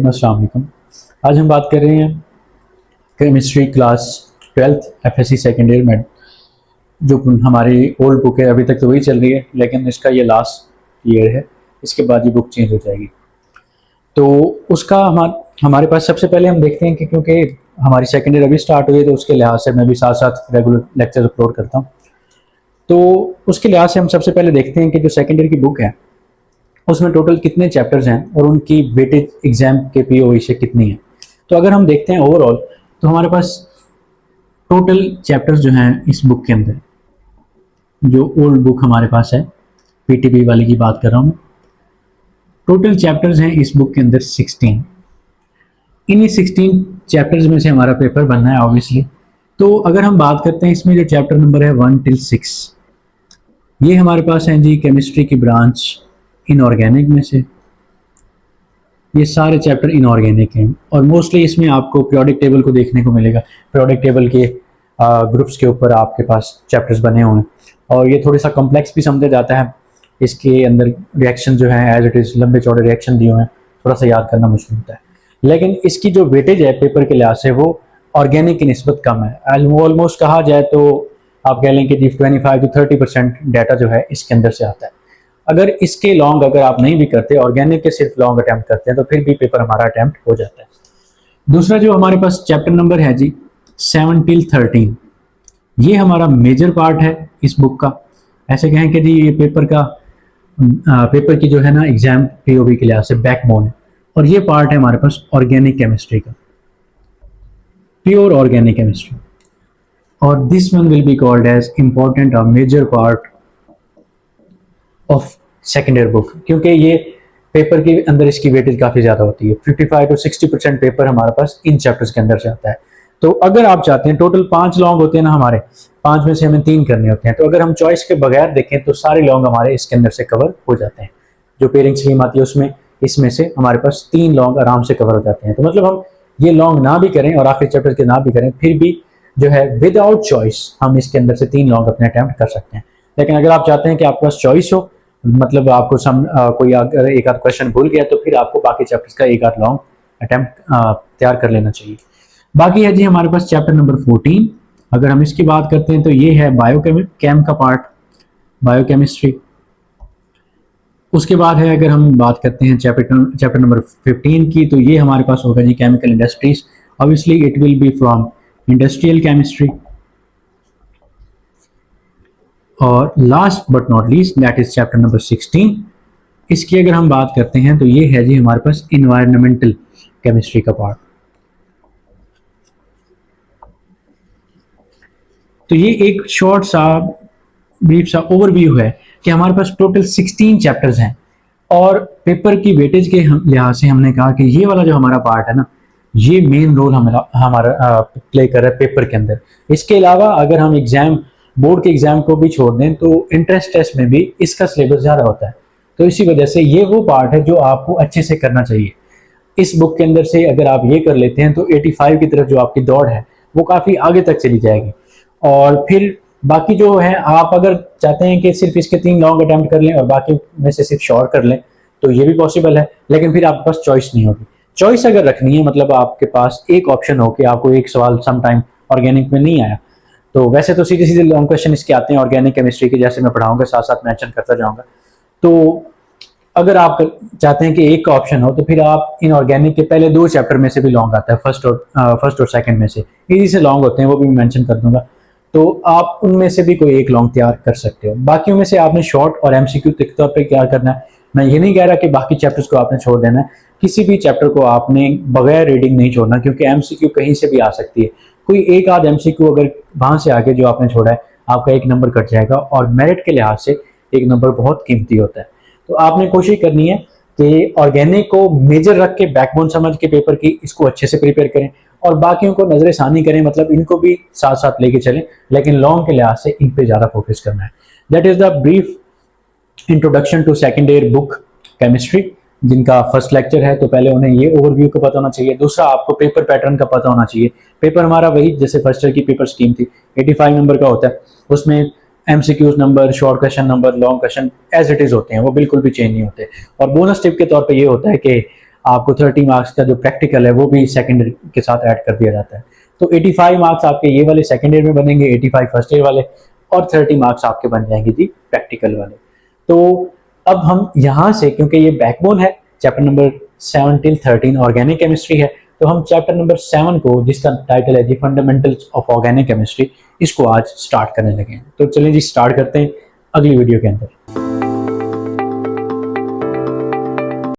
अस्सलाम वालेकुम। आज हम बात कर रहे हैं chemistry class 12th FSc second year में, जो हमारी ओल्ड बुक है। अभी तक तो वही चल रही है, लेकिन इसका ये लास्ट ईयर है। इसके बाद ये बुक चेंज हो जाएगी। तो उसका हमारे पास सबसे पहले हम देखते हैं कि क्योंकि हमारी सेकेंड ईयर अभी स्टार्ट हुई है, तो उसके लिहाज से मैं भी साथ साथ रेगुलर लेक्चर अपलोड करता हूँ। तो उसके लिहाज से हम सबसे पहले देखते हैं कि जो सेकेंड ईयर की बुक है उसमें टोटल कितने चैप्टर्स हैं और उनकी वेटेज एग्जाम के पीओई से कितनी है। तो अगर हम देखते हैं ओवरऑल, तो हमारे पास टोटल चैप्टर्स जो हैं इस बुक के अंदर, जो ओल्ड बुक हमारे पास है, पीटीबी वाली की बात कर रहा हूँ मैं, टोटल चैप्टर्स हैं इस बुक के अंदर 16। इन्हीं 16 चैप्टर्स में से हमारा पेपर बनना है ऑब्वियसली। तो अगर हम बात करते हैं, इसमें जो चैप्टर नंबर है 1 till 6, ये हमारे पास हैं जी केमिस्ट्री की ब्रांच इनऑर्गेनिक में से। ये सारे चैप्टर इनऑर्गेनिक हैं और मोस्टली इसमें आपको पीरियोडिक टेबल को देखने को मिलेगा। पीरियोडिक टेबल के ग्रुप्स के ऊपर आपके पास चैप्टर्स बने हुए हैं और ये थोड़ा सा कॉम्प्लेक्स भी समझा जाता है। इसके अंदर रिएक्शन जो है एज इट इज़ लंबे चौड़े रिएक्शन दिए हुए हैं, थोड़ा सा याद करना मुश्किल होता है। लेकिन इसकी जो वेटेज है पेपर के लिहाज से वो ऑर्गेनिक की निस्बत कम है। ऑलमोस्ट कहा जाए तो आप कह लें कि 25 to 30% डाटा जो है इसके अंदर से आता है। अगर इसके लॉन्ग अगर आप नहीं भी करते, ऑर्गेनिक के सिर्फ लॉन्ग अटैम्प्ट करते हैं, तो फिर भी पेपर हमारा अटैम्प्ट हो जाता है। दूसरा जो हमारे पास चैप्टर नंबर है जी 7 till 13, ये हमारा मेजर पार्ट है इस बुक का। ऐसे कहें कि जी ये पेपर की जो है ना एग्जाम पीओबी के लिहाज से बैकबोन है। और ये पार्ट है हमारे पास ऑर्गेनिक केमिस्ट्री का, प्योर ऑर्गेनिक केमिस्ट्री। और this one will be called as important और major part of second year book, क्योंकि ये पेपर के अंदर इसकी वेटेज काफ़ी ज़्यादा होती है। 55 to 60% पेपर हमारे पास इन चैप्टर्स के अंदर से आता है। तो अगर आप चाहते हैं, टोटल 5 लॉन्ग होते हैं ना हमारे, 5 में से हमें 3 करने होते हैं। तो अगर हम चॉइस के बगैर देखें तो सारे लॉन्ग हमारे इसके अंदर से कवर हो जाते हैं। जो पेयरिंग स्कीम आती है उसमें इसमें से हमारे पास 3 लॉन्ग आराम से कवर हो जाते हैं। तो मतलब हम ये लॉन्ग ना भी करें और आखिरी चैप्टर के ना भी करें, फिर भी जो है विदाउट चॉइस हम इसके अंदर से 3 लॉन्ग अपने अटैम्प्ट कर सकते हैं। लेकिन अगर आप चाहते हैं कि आपके पास चॉइस हो, मतलब आपको कोई अगर एक आध क्वेश्चन भूल गया, तो फिर आपको बाकी चैप्टर्स का एक आध लॉन्ग अटैम्प्ट तैयार कर लेना चाहिए। बाकी है जी हमारे पास चैप्टर नंबर 14। अगर हम इसकी बात करते हैं तो ये है बायोकेम का पार्ट, बायोकेमिस्ट्री। उसके बाद है, अगर हम बात करते हैं चैप्टर नंबर 15 की, तो ये हमारे पास होगा जी chemical industries. Obviously it will be from industrial chemistry. और last but not least that is chapter number 16। इसकी अगर हम बात करते हैं तो ये है जी हमारे पास इन्वायरमेंटल केमिस्ट्री का पार्ट। तो ये एक शॉर्ट सा ब्रीफ सा ओवरव्यू है कि हमारे पास टोटल 16 चैप्टर्स हैं और पेपर की वेटेज के लिहाज से हमने कहा कि ये वाला जो हमारा पार्ट है ना, ये मेन रोल हमारा प्ले कर रहा है पेपर के अंदर। इसके अलावा अगर हम बोर्ड के एग्जाम को भी छोड़ दें तो इंट्रेंस टेस्ट में भी इसका सिलेबस ज़्यादा होता है। तो इसी वजह से ये वो पार्ट है जो आपको अच्छे से करना चाहिए। इस बुक के अंदर से अगर आप ये कर लेते हैं तो 85 की तरफ जो आपकी दौड़ है वो काफ़ी आगे तक चली जाएगी। और फिर बाकी जो है, आप अगर चाहते हैं कि सिर्फ इसके 3 लॉन्ग अटैम्प्ट कर लें और बाकी में से सिर्फ शॉर्ट कर लें, तो ये भी पॉसिबल है। लेकिन फिर आपके पास चॉइस नहीं होगी। चॉइस अगर रखनी है, मतलब आपके पास एक ऑप्शन हो कि आपको एक सवाल समटाइम ऑर्गेनिक में नहीं आया, तो वैसे तो सीधे सीधे लॉन्ग क्वेश्चन इसके आते हैं ऑर्गेनिक केमिस्ट्री के, जैसे मैं पढ़ाऊंगा साथ साथ मेंशन करता जाऊंगा। तो अगर आप चाहते हैं कि एक का ऑप्शन हो, तो फिर आप इन ऑर्गेनिक के पहले 2 चैप्टर में से भी लॉन्ग आता है, फर्स्ट और सेकंड में से इजी से लॉन्ग होते हैं, वो भी मेंशन कर दूंगा। तो आप उनमें से भी कोई एक लॉन्ग तैयार कर सकते हो। बाकियों में से आपने शॉर्ट और एमसीक्यू के तौर पे तैयार करना है। मैं ये नहीं कह रहा कि बाकी चैप्टर्स को आपने छोड़ देना है, किसी भी चैप्टर को आपने बगैर रीडिंग नहीं छोड़ना, क्योंकि एमसीक्यू कहीं से भी आ सकती है। कोई एक आध एमसीक्यू अगर वहां से आगे जो आपने छोड़ा है, आपका एक नंबर कट जाएगा और मेरिट के लिहाज से एक नंबर बहुत कीमती होता है। तो आपने कोशिश करनी है कि ऑर्गेनिक को मेजर रख के, बैकबोन समझ के पेपर की इसको अच्छे से प्रिपेयर करें और बाकियों को नजरसानी करें, मतलब इनको भी साथ साथ लेके चलें, लेकिन लॉन्ग के लिहाज से इन पे ज़्यादा फोकस करना है। That is the brief introduction to second year book chemistry. जिनका फर्स्ट लेक्चर है तो पहले उन्हें ये ओवरव्यू का पता होना चाहिए। दूसरा, आपको पेपर पैटर्न का पता होना चाहिए। पेपर हमारा वही जैसे फर्स्ट ईयर की पेपर स्कीम थी, 85 नंबर का होता है। उसमें MCQs number, short question number, long question as it is होते हैं, वो बिल्कुल भी चेंज नहीं होते। और बोनस टिप के तौर पे ये होता है कि आपको 30 मार्क्स का जो प्रैक्टिकल है वो भी सेकेंड ईयर के साथ ऐड कर दिया जाता है। तो 85 मार्क्स आपके ये वाले सेकेंड ईयर में बनेंगे, 85 फर्स्ट ईयर वाले, और 30 मार्क्स आपके बन जाएंगे जी प्रैक्टिकल वाले। तो अब हम यहाँ से, क्योंकि ये बैकबोन है, chapter number 7 till 13 organic chemistry है, तो हम चैप्टर नंबर 7 को, जिसका टाइटल है जी फंडामेंटल्स ऑफ ऑर्गेनिक केमिस्ट्री, इसको आज स्टार्ट करने लगे हैं। तो चलिए जी स्टार्ट करते हैं अगली वीडियो के अंदर।